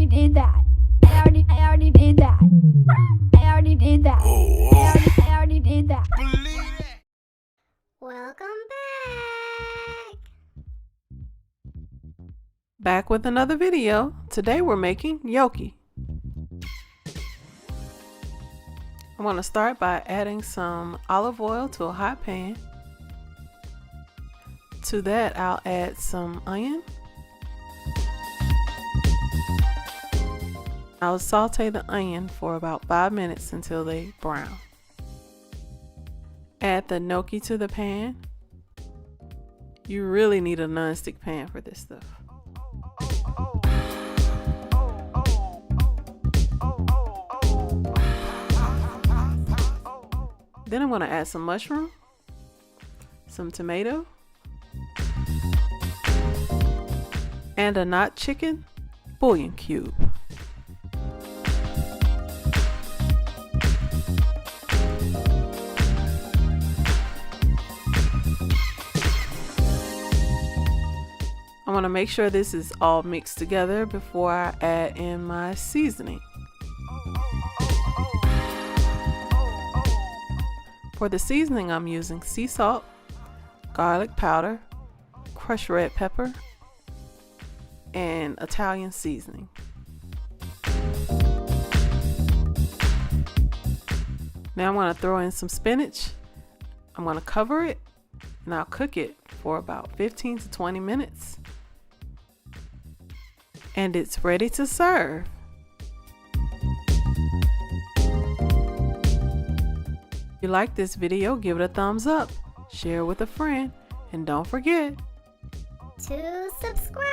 did that. I already did that. I already did that. I already did that. Welcome back. Back with another video. Today we're making gnocchi. I want to start by adding some olive oil to a hot pan. To that I'll add some onion. I'll saute the onion for about 5 minutes until they brown. Add the gnocchi to the pan. You really need a non-stick pan for this stuff. Then I'm going to add some mushroom, some tomato, and a not chicken bouillon cube. I want to make sure this is all mixed together before I add in my seasoning. For the seasoning, I'm using sea salt, garlic powder, crushed red pepper, and Italian seasoning. Now I'm going to throw in some spinach. I'm going to cover it and I'll cook it for about 15 to 20 minutes. And it's ready to serve. If you like this video, give it a thumbs up, share with a friend, and don't forget To subscribe.